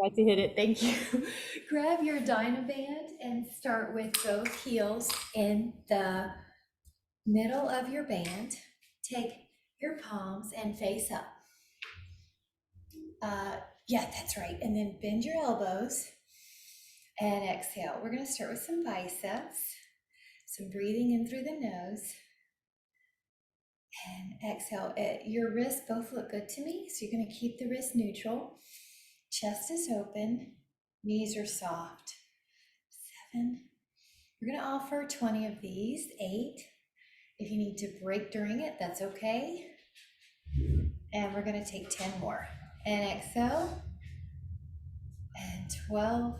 got to hit it. Thank you. Grab your dynaband and start with both heels in the middle of your band. Take your palms and face up. Yeah, that's right. And then bend your elbows and exhale. We're going to start with some biceps, some breathing in through the nose. And exhale. Your wrists both look good to me, so you're going to keep the wrist neutral. Chest is open, knees are soft. 7. We're going to offer 20 of these. 8. If you need to break during it, that's okay. And we're going to take 10 more. And exhale. And 12,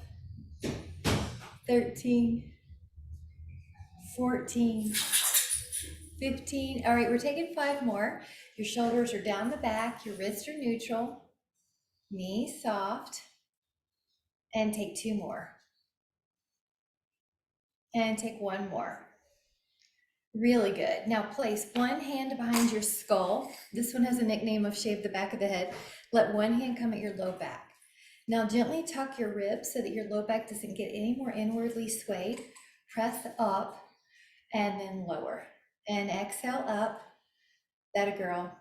13, 14, 15. All right, we're taking 5 more. Your shoulders are down the back, your wrists are neutral, knees soft. And take 2 more. And take 1 more. Really good. Now place one hand behind your skull. This one has a nickname of shave the back of the head. Let one hand come at your low back. Now gently tuck your ribs so that your low back doesn't get any more inwardly swayed. Press up and then lower. And exhale up. That a girl.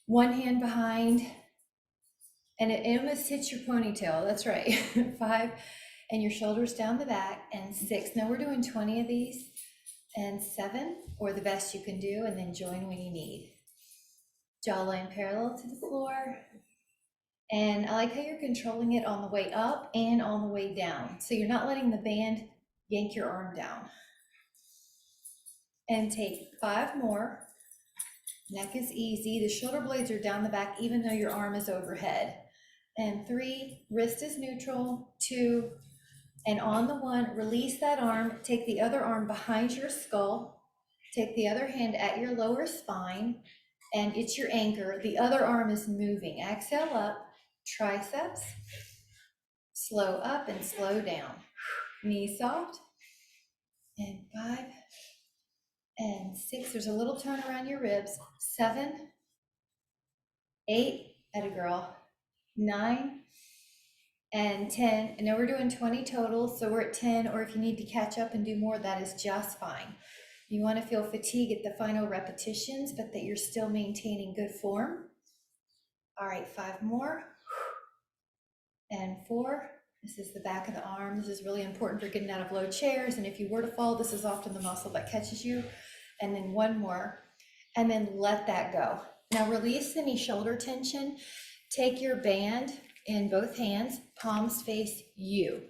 One hand behind. And it almost hits your ponytail. That's right. 5. And your shoulders down the back. And 6. Now we're doing 20 of these. And 7, or the best you can do, and then join when you need. Jawline parallel to the floor. And I like how you're controlling it on the way up and on the way down. So you're not letting the band yank your arm down. And take 5 more. Neck is easy. The shoulder blades are down the back, even though your arm is overhead. And 3, wrist is neutral. 2, and on the 1, release that arm, take the other arm behind your skull, take the other hand at your lower spine, and it's your anchor. The other arm is moving. Exhale up, triceps, slow up and slow down. Knees soft, and 5, and 6. There's a little tone around your ribs. 7, 8, at a girl, 9, and 10. And now we're doing 20 total, so we're at 10, or if you need to catch up and do more, that is just fine. You want to feel fatigue at the final repetitions, but that you're still maintaining good form. All right, 5 more. And 4. This is the back of the arm. This is really important for getting out of low chairs, and if you were to fall, this is often the muscle that catches you. And then 1 more, and then let that go. Now release any shoulder tension. Take your band in both hands, palms face you.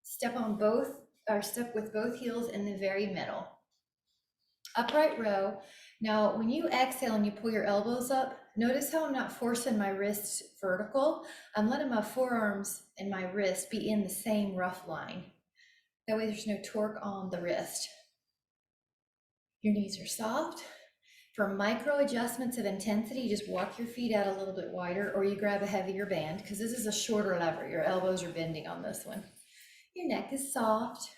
Step on both, or step with both heels in the very middle. Upright row. Now, when you exhale and you pull your elbows up, notice how I'm not forcing my wrists vertical. I'm letting my forearms and my wrist be in the same rough line. That way there's no torque on the wrist. Your knees are soft. For micro adjustments of intensity, just walk your feet out a little bit wider, or you grab a heavier band, because this is a shorter lever. Your elbows are bending on this one. Your neck is soft.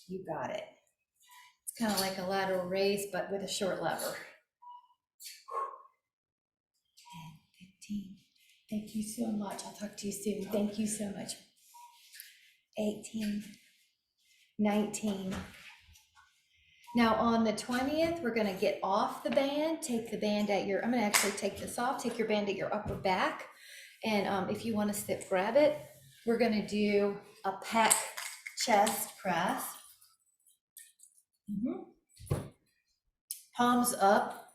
You got it. It's kind of like a lateral raise, but with a short lever. And 15. Thank you so much. I'll talk to you soon. Thank you so much. 18, 19. Now on the 20th, we're gonna get off the band, take the band at your, I'm gonna actually take this off, take your band at your upper back. And if you wanna sit, grab it. We're gonna do a pec chest press. Palms up,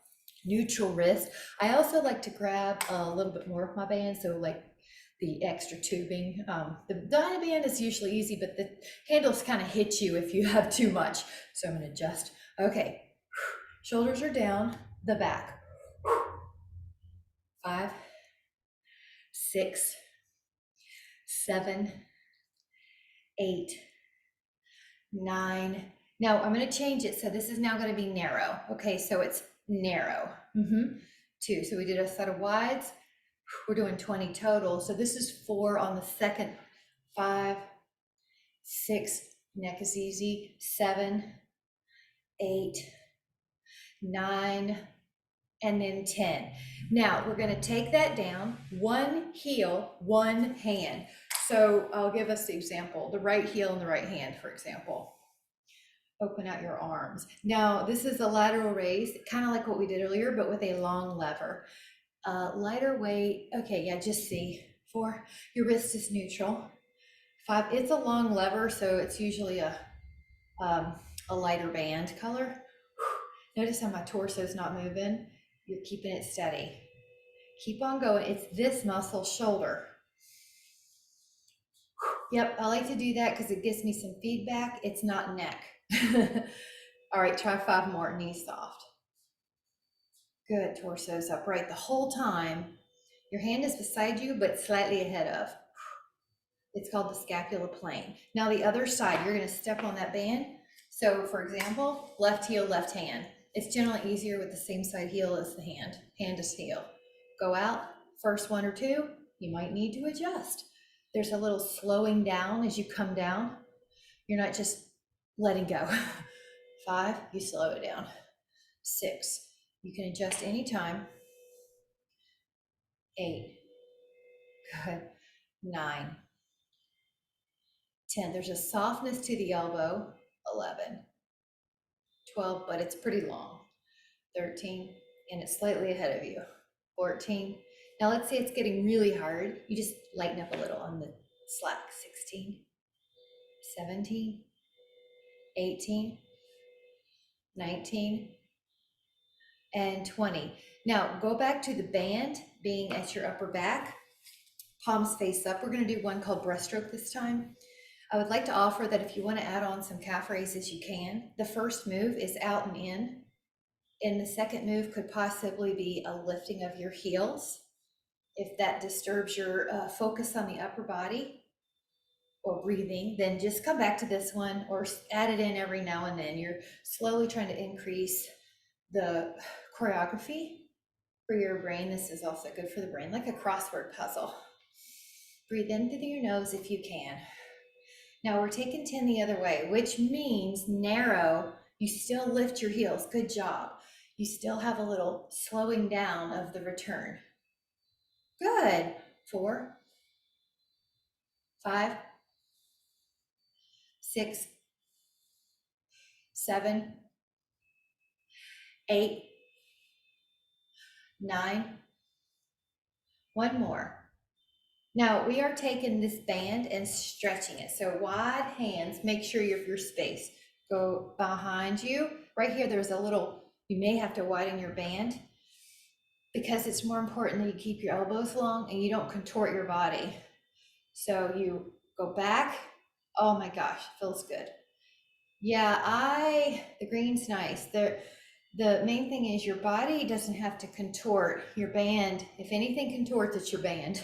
neutral wrist. I also like to grab a little bit more of my band, so like the extra tubing. The dynaband is usually easy, but the handles kind of hit you if you have too much. So I'm gonna adjust. Okay, shoulders are down, the back. 5, 6, 7, 8, 9. Now I'm gonna change it, so this is now gonna be narrow. Okay, so it's narrow. 2, so we did a set of wides. We're doing 20 total. So this is 4 on the second. 5, 6, neck is easy. 7, 8, 9, and then 10. Now we're going to take that down, one heel, one hand. So I'll give us the example, the right heel and the right hand, for example. Open out your arms. Now this is a lateral raise, kind of like what we did earlier, but with a long lever. Lighter weight, okay, yeah, just see. 4, your wrist is neutral. 5, it's a long lever, so it's usually a lighter band color. Notice how my torso is not moving. You're keeping it steady. Keep on going. It's this muscle, shoulder. Yep, I like to do that because it gives me some feedback. It's not neck. All right, try 5 more, knees soft. Good, torso's upright the whole time. Your hand is beside you, but slightly ahead of. It's called the scapula plane. Now the other side, you're gonna step on that band. So for example, left heel, left hand. It's generally easier with the same side heel as the hand is heel. Go out, first 1 or 2, you might need to adjust. There's a little slowing down as you come down. You're not just letting go. 5, you slow it down. 6, you can adjust anytime. 8, good. 9, 10, there's a softness to the elbow. 11, 12, but it's pretty long. 13, and it's slightly ahead of you. 14, now let's say it's getting really hard. You just lighten up a little on the slack. 16, 17, 18, 19, and 20. Now go back to the band being at your upper back, palms face up. We're going to do one called breaststroke this time. I would like to offer that if you want to add on some calf raises, you can. The first move is out and in. And the second move could possibly be a lifting of your heels. If that disturbs your focus on the upper body or breathing, then just come back to this one or add it in every now and then. You're slowly trying to increase the choreography for your brain. This is also good for the brain, like a crossword puzzle. Breathe in through your nose if you can. Now we're taking 10 the other way, which means narrow. You still lift your heels. Good job. You still have a little slowing down of the return. Good. 4, 5, 6, 7, 8, 9. One more. Now we are taking this band and stretching it. So wide hands, make sure your space. Go behind you. Right here, there's a little, you may have to widen your band because it's more important that you keep your elbows long and you don't contort your body. So you go back. Oh my gosh, feels good. Yeah, the green's nice. The main thing is your body doesn't have to contort your band. If anything contorts, it's your band.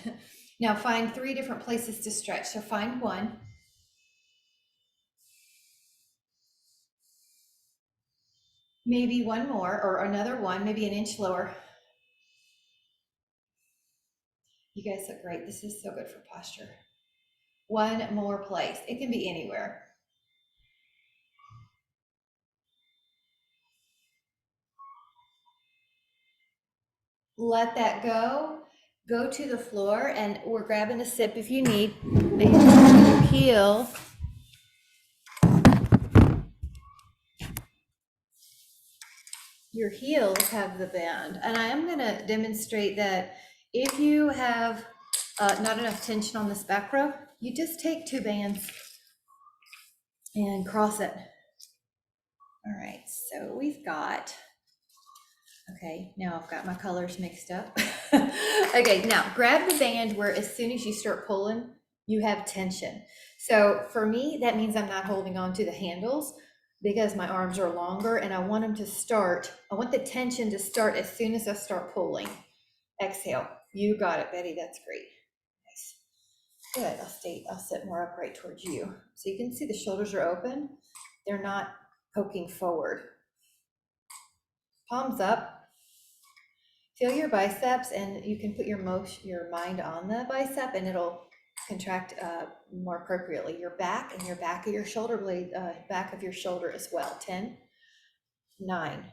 Now find 3 different places to stretch. So find one. Maybe one more or another one, maybe an inch lower. You guys look great. This is so good for posture. One more place. It can be anywhere. Let that go. Go to the floor, and we're grabbing a sip if you need. Your heel. Your heels have the band, and I am going to demonstrate that if you have not enough tension on this back row, you just take 2 bands and cross it. All right, so we've got, okay, now I've got my colors mixed up. Okay, now grab the band where as soon as you start pulling, you have tension. So for me, that means I'm not holding on to the handles because my arms are longer and I want them to start, I want the tension to start as soon as I start pulling. Exhale. You got it, Betty. That's great. Nice. Good. I'll sit more upright towards you. So you can see the shoulders are open. They're not poking forward. Palms up. Feel your biceps, and you can put your mind on the bicep and it'll contract more appropriately. Your back and your back of your shoulder blade, back of your shoulder as well. 10, 9,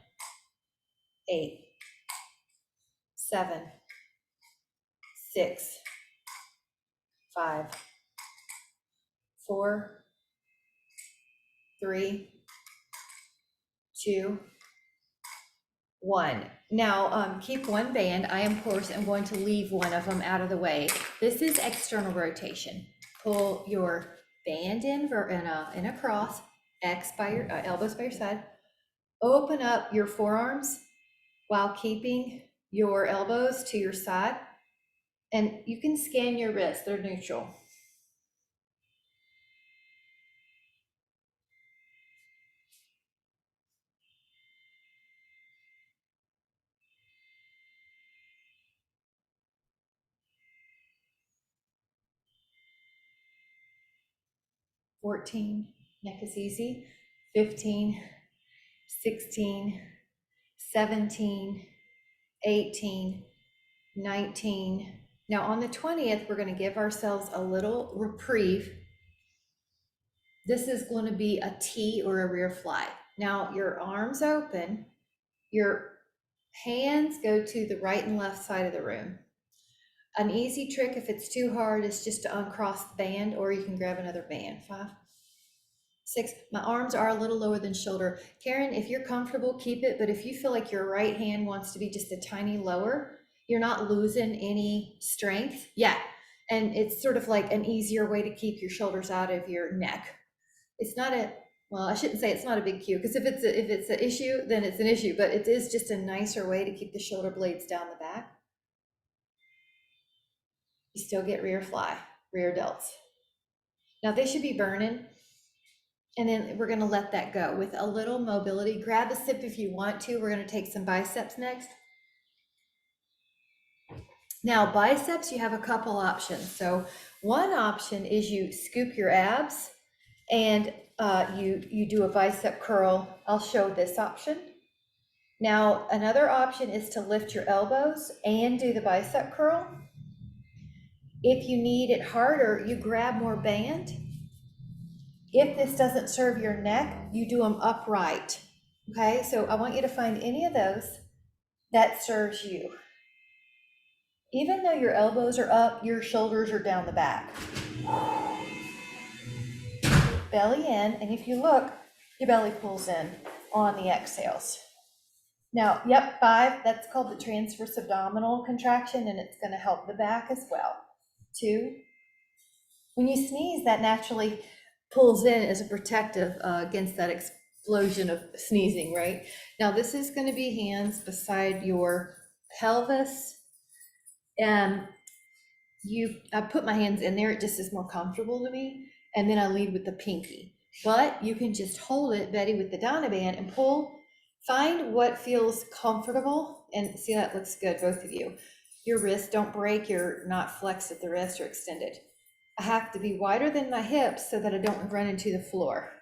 8, 7, 6, 5, 4, 3, 2, 1. Now keep one band. I, of course, am going to leave one of them out of the way. This is external rotation. Pull your band in in a cross, X by your elbows by your side. Open up your forearms while keeping your elbows to your side. And you can scan your wrists, they're neutral. "14, neck is easy. 15, 16, 17, 18, 19. Now on the 20th, we're going to give ourselves a little reprieve. This is going to be a T or a rear fly. Now your arms open, your hands go to the right and left side of the room. An easy trick, if it's too hard, is just to uncross the band, or you can grab another band. 5, 6, my arms are a little lower than shoulder. Karen, if you're comfortable, keep it, but if you feel like your right hand wants to be just a tiny lower, you're not losing any strength. Yeah, and it's sort of like an easier way to keep your shoulders out of your neck. It's not well, I shouldn't say it's not a big cue, because if it's an issue, then it's an issue, but it is just a nicer way to keep the shoulder blades down the back. You still get rear fly, rear delts. Now they should be burning. And then we're gonna let that go with a little mobility. Grab a sip if you want to. We're gonna take some biceps next. Now biceps, you have a couple options. So one option is you scoop your abs and you do a bicep curl. I'll show this option. Now another option is to lift your elbows and do the bicep curl. If you need it harder, you grab more band. If this doesn't serve your neck, you do them upright. Okay, so I want you to find any of those that serves you. Even though your elbows are up, your shoulders are down the back. Belly in, and if you look, your belly pulls in on the exhales. Now, yep, 5, that's called the transverse abdominal contraction, and it's gonna help the back as well. 2, when you sneeze, that naturally pulls in as a protective against that explosion of sneezing, right? Now, this is gonna be hands beside your pelvis. And I put my hands in there, it just is more comfortable to me. And then I lead with the pinky. But you can just hold it, Betty, with the dynaband and pull. Find what feels comfortable, and see, that looks good, both of you. Your wrists don't break, you're not flexed at the wrist or extended. I have to be wider than my hips so that I don't run into the floor.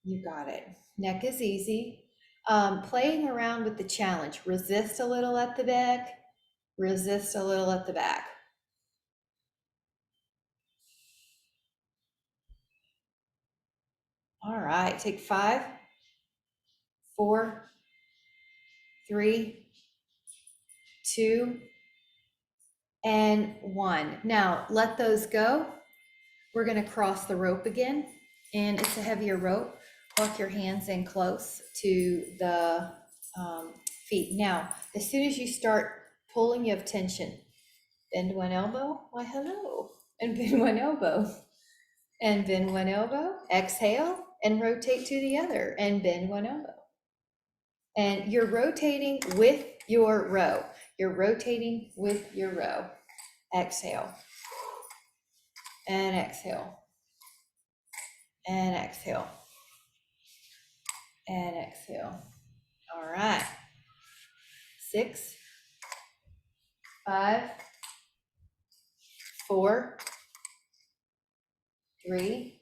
You got it. Neck is easy. Playing around with the challenge. Resist a little at the back, resist a little at the back. All right, take 5, 4, 3, 2, and 1. Now let those go. We're gonna cross the rope again, and it's a heavier rope. Walk your hands in close to the feet. Now, as soon as you start pulling, you have tension. Bend one elbow, why hello, and bend one elbow, and bend one elbow, exhale, and rotate to the other, and bend one elbow. And you're rotating with your row. You're rotating with your row. Exhale, and exhale, and exhale, and exhale. All right. 6, 5, 4, 3,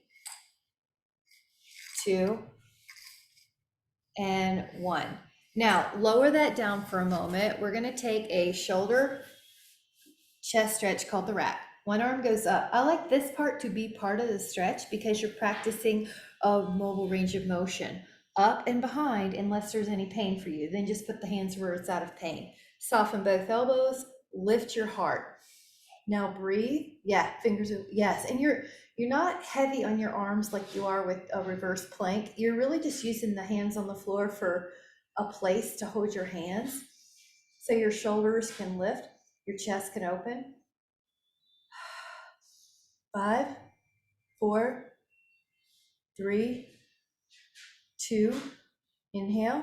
2, and 1. Now lower that down for a moment. We're going to take a shoulder chest stretch called the rack. One arm goes up. I like this part to be part of the stretch because you're practicing a mobile range of motion. up and behind unless there's any pain for you. Then just put the hands where it's out of pain. Soften both elbows, lift your heart. Now breathe. Yeah, fingers, yes. And you're not heavy on your arms like you are with a reverse plank. You're really just using the hands on the floor for a place to hold your hands. So your shoulders can lift, your chest can open. 5, 4, 3, 2, inhale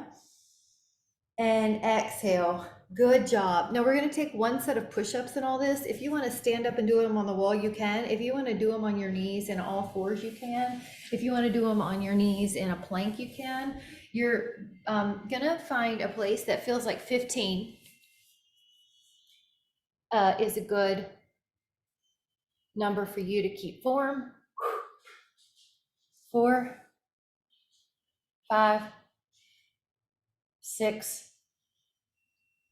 and exhale. Good job. Now we're going to take one set of push-ups in all this. If you want to stand up and do them on the wall, you can. If you want to do them on your knees in all fours, you can. If you want to do them on your knees in a plank, you can. You're going to find a place that feels like 15 is a good number for you to keep form. 4, 5, 6,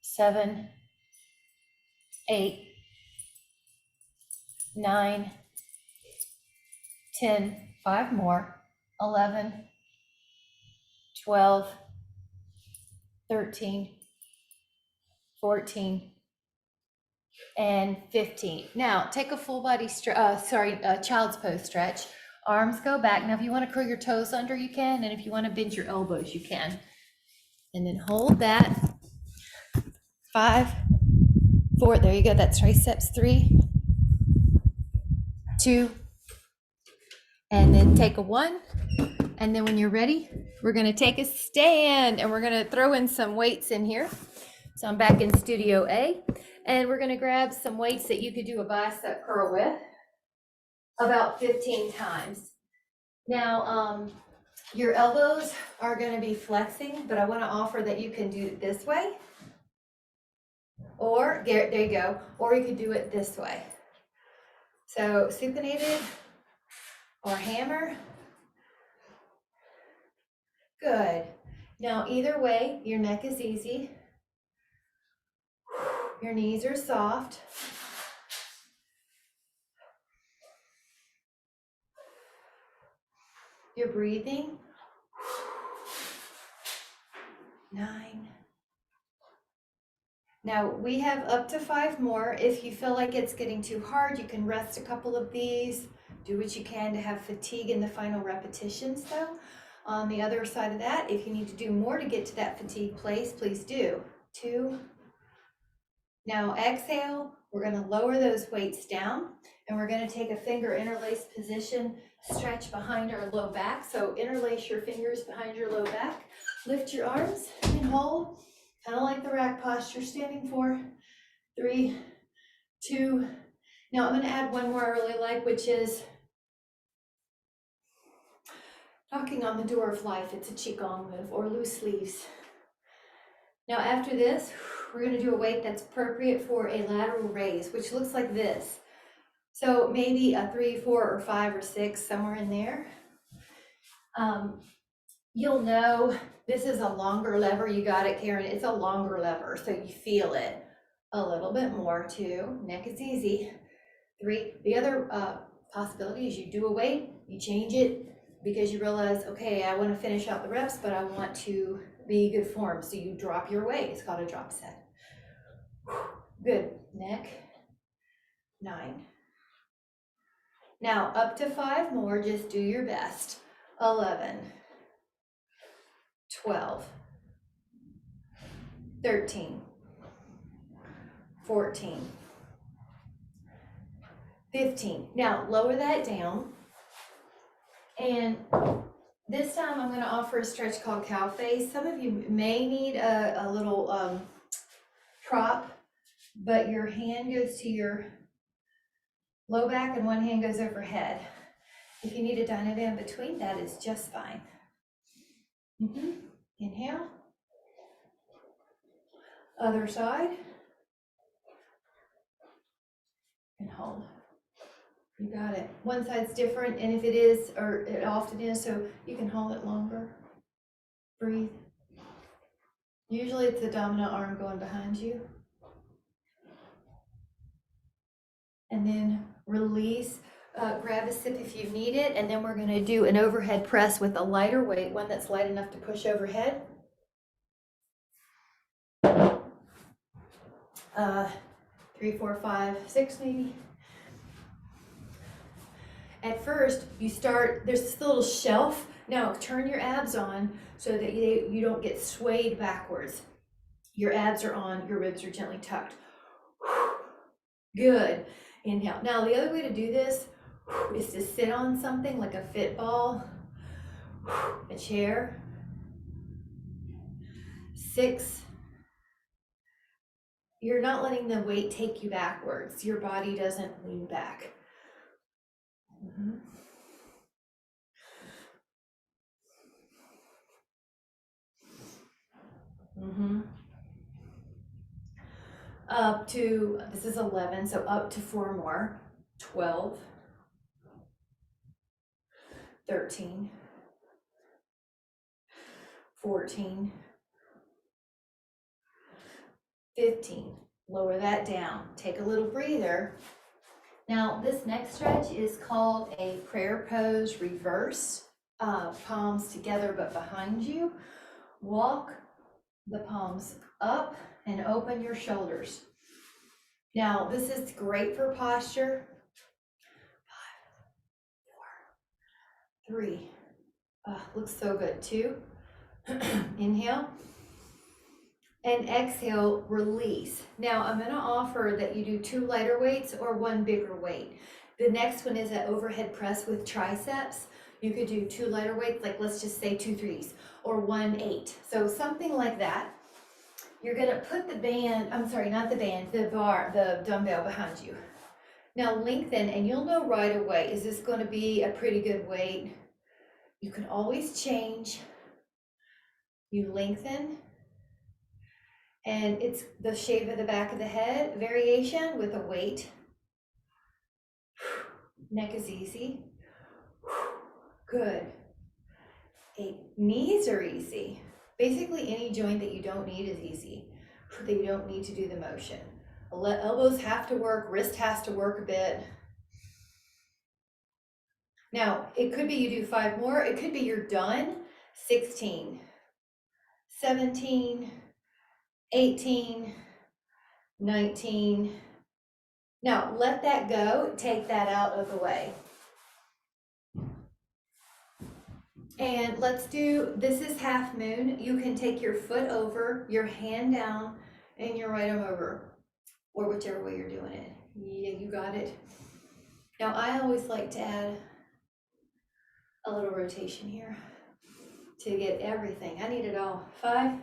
7, 8, 9, 10, 5 more, 11, 12, 13, 14, and 15. Now take a full body child's pose stretch. Arms go back. Now if you want to curl your toes under, you can, and if you want to bend your elbows, you can. And then hold that. 5, 4, there you go, that's triceps. 3, 2, and then take a 1. And then when you're ready, we're going to take a stand and we're going to throw in some weights in here. So I'm back in Studio A, and we're going to grab some weights that you could do a bicep curl with about 15 times. Now, your elbows are going to be flexing, but I want to offer that you can do it this way, or there you go, or you could do it this way. So supinated or hammer. Good. Now, either way, your neck is easy. Your knees are soft. You're breathing. 9. Now we have up to 5 more. If you feel like it's getting too hard, you can rest a couple of these. Do what you can to have fatigue in the final repetitions though. On the other side of that, if you need to do more to get to that fatigue place, please do. 2. Now exhale, we're going to lower those weights down and we're going to take a finger interlace position, stretch behind our low back. So interlace your fingers behind your low back, lift your arms and hold, kind of like the rack posture standing for. 3, 2. Now I'm going to add one more I really like, which is knocking on the door of life. It's a qigong move, or loose leaves. Now after this, we're going to do a weight that's appropriate for a lateral raise, which looks like this. So maybe a 3, 4, or 5, or 6, somewhere in there. You'll know this is a longer lever. You got it, Karen. It's a longer lever, so you feel it a little bit more. 2, neck is easy. 3, the other possibility is you do a weight, you change it because you realize, okay, I want to finish out the reps, but I want to be good form. So you drop your weight. It's called a drop set. Good. Neck. 9. Now up to 5 more, just do your best. 11, 12, 13, 14, 15. Now lower that down. And this time I'm going to offer a stretch called cow face. Some of you may need a little prop, but your hand goes to your low back and one hand goes overhead. If you need a dynaband between, that is just fine. Inhale. Other side. And hold. You got it. One side's different, and if it is, or it often is, so you can hold it longer. Breathe. Usually it's the dominant arm going behind you. And then release. grab a sip if you need it, and then we're going to do an overhead press with a lighter weight, one that's light enough to push overhead. 3, 4, 5, 6 maybe. At first, you start, there's this little shelf. Now turn your abs on so that you don't get swayed backwards. Your abs are on, your ribs are gently tucked. Good. Inhale. Now the other way to do this is to sit on something like a fit ball, a chair. 6. You're not letting the weight take you backwards. Your body doesn't lean back. Up to, this is 11, so up to 4 more. 12, 13, 14, 15. Lower that down. Take a little breather. Now, this next stretch is called a prayer pose reverse. Palms together but behind you. Walk the palms up and open your shoulders. Now, this is great for posture. 5, 4, 3. Looks so good. 2. Inhale. And exhale, release. Now, I'm going to offer that you do 2 lighter weights or 1 bigger weight. The next one is an overhead press with triceps. You could do 2 lighter weights, like let's just say 2 3s, or 1 8. So something like that. You're going to put the band, I'm sorry, not the band, the bar, the dumbbell behind you. Now lengthen, and you'll know right away, is this going to be a pretty good weight? You can always change. You lengthen. And it's the shape of the back of the head, variation with a weight. Neck is easy. Good. 8. Knees are easy. Basically, any joint that you don't need is easy, that you don't need to do the motion. Elbows have to work, wrist has to work a bit. Now, it could be you do 5 more, it could be you're done. 16, 17, 18, 19. Now, let that go, take that out of the way. And let's do, this is half moon. You can take your foot over, your hand down, and your right arm over, or whichever way you're doing it. Yeah, you got it. Now, I always like to add a little rotation here to get everything. I need it all. 5,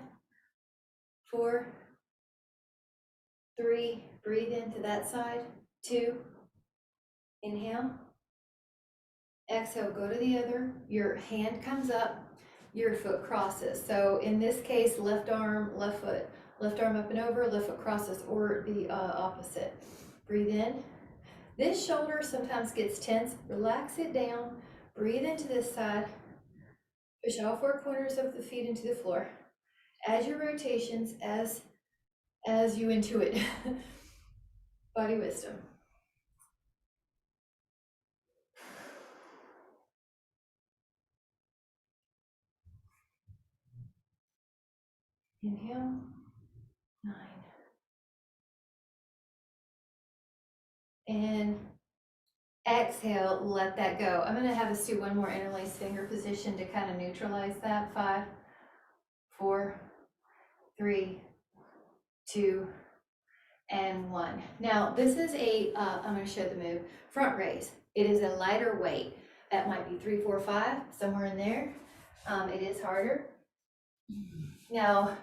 4, 3, breathe into that side. 2, inhale. Exhale, go to the other. Your hand comes up, your foot crosses. So in this case, left arm, left foot, left arm up and over, left foot crosses, or the opposite. Breathe in. This shoulder sometimes gets tense. Relax it down. Breathe into this side. Push all 4 corners of the feet into the floor. Add your rotations as you intuit. Body wisdom. Inhale. 9. And exhale, let that go. I'm going to have us do one more interlaced finger position to kind of neutralize that. 5, 4, 3, 2, and 1. Now, this is I'm going to show the move, front raise. It is a lighter weight. That might be 3, 4, 5, somewhere in there. It is harder. Now,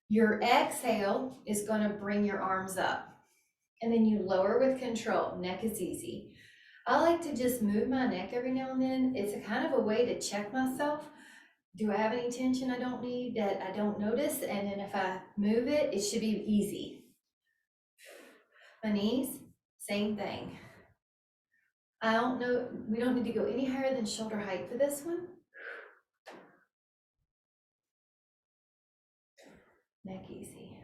your exhale is going to bring your arms up. And then you lower with control. Neck is easy. I like to just move my neck every now and then. It's a kind of a way to check myself. Do I have any tension I don't need that I don't notice? And then if I move it, it should be easy. My knees, same thing. I don't know, we don't need to go any higher than shoulder height for this one. Neck easy.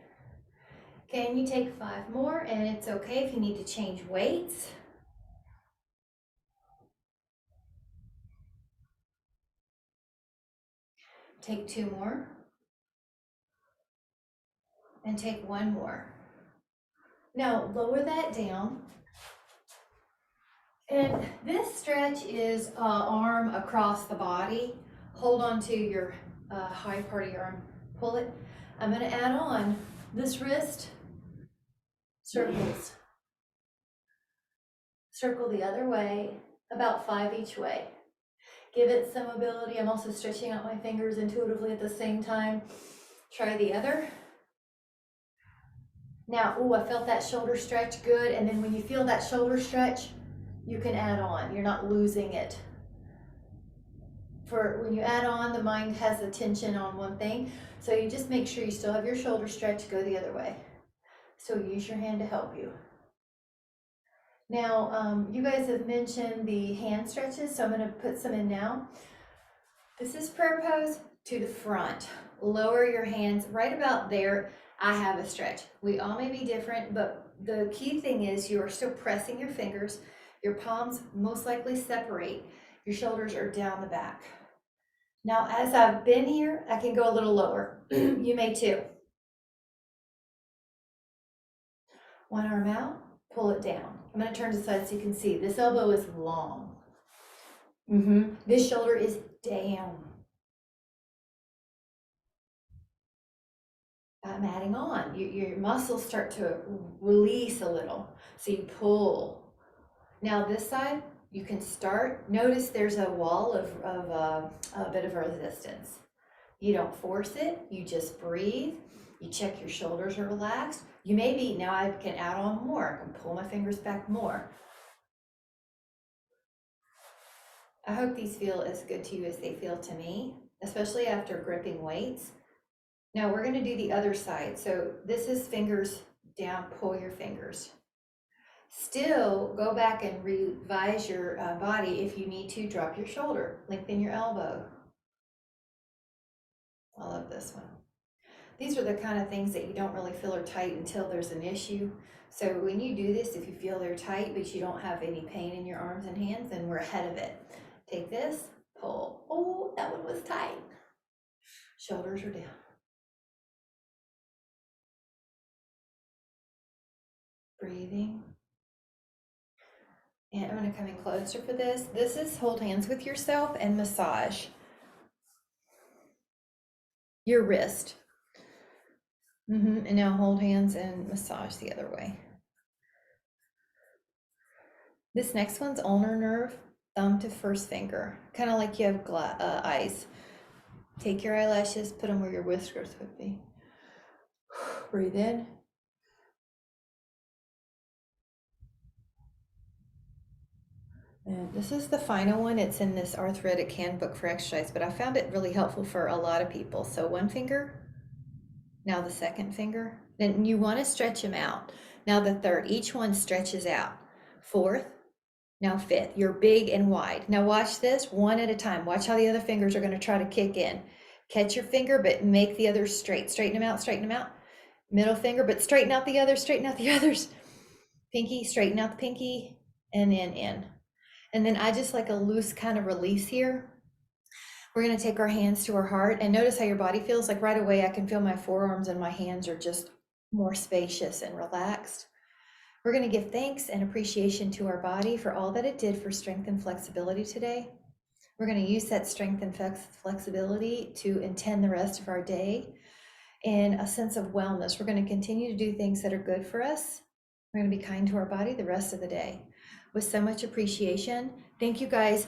Can you take 5 more? And it's okay if you need to change weights. Take 2 more. And take 1 more. Now lower that down. And this stretch is arm across the body. Hold on to your high part of your arm. Pull it. I'm going to add on this wrist circles. Circle the other way, about 5 each way. Give it some mobility. I'm also stretching out my fingers intuitively at the same time. Try the other. Now, I felt that shoulder stretch, good. And then when you feel that shoulder stretch, you can add on. You're not losing it. For when you add on, the mind has attention on one thing. So you just make sure you still have your shoulder stretch, go the other way. So use your hand to help you. Now, you guys have mentioned the hand stretches, so I'm going to put some in now. This is prayer pose to the front. Lower your hands right about there. I have a stretch. We all may be different, but the key thing is you are still pressing your fingers. Your palms most likely separate. Your shoulders are down the back. Now, as I've been here, I can go a little lower. You may too. One arm out, pull it down. I'm going to turn to the side so you can see. This elbow is long. This shoulder is down. I'm adding on. Your muscles start to release a little. So you pull. Now this side, you can start. Notice there's a wall of a bit of resistance. You don't force it. You just breathe. You check your shoulders are relaxed. You maybe, now I can add on more. I can pull my fingers back more. I hope these feel as good to you as they feel to me, especially after gripping weights. Now we're going to do the other side. So this is fingers down, pull your fingers. Still go back and revise your body. If you need to, drop your shoulder, lengthen your elbow. I love this one. These are the kind of things that you don't really feel are tight until there's an issue. So when you do this, if you feel they're tight, but you don't have any pain in your arms and hands, then we're ahead of it. Take this, pull. Oh, that one was tight. Shoulders are down. Breathing. And I'm going to come in closer for this. This is hold hands with yourself and massage your wrist. And now hold hands and massage the other way. This next one's ulnar nerve, thumb to first finger, kind of like you have eyes. Take your eyelashes, put them where your whiskers would be. Breathe in. And this is the final one. It's in this arthritic handbook for exercise, but I found it really helpful for a lot of people. So one finger, now the second finger. Then you want to stretch them out. Now the third, each one stretches out. Fourth, now fifth. You're big and wide. Now watch this one at a time. Watch how the other fingers are going to try to kick in. Catch your finger, but make the others straight. Straighten them out, straighten them out. Middle finger, but straighten out the others, straighten out the others. Pinky, straighten out the pinky, and then in. And then I just like a loose kind of release here. We're going to take our hands to our heart and notice how your body feels. Like right away, I can feel my forearms and my hands are just more spacious and relaxed. We're going to give thanks and appreciation to our body for all that it did for strength and flexibility today. We're going to use that strength and flexibility to intend the rest of our day in a sense of wellness. We're going to continue to do things that are good for us. We're going to be kind to our body the rest of the day with so much appreciation. Thank you guys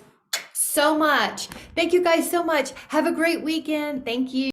so much. Thank you guys so much. Have a great weekend. Thank you.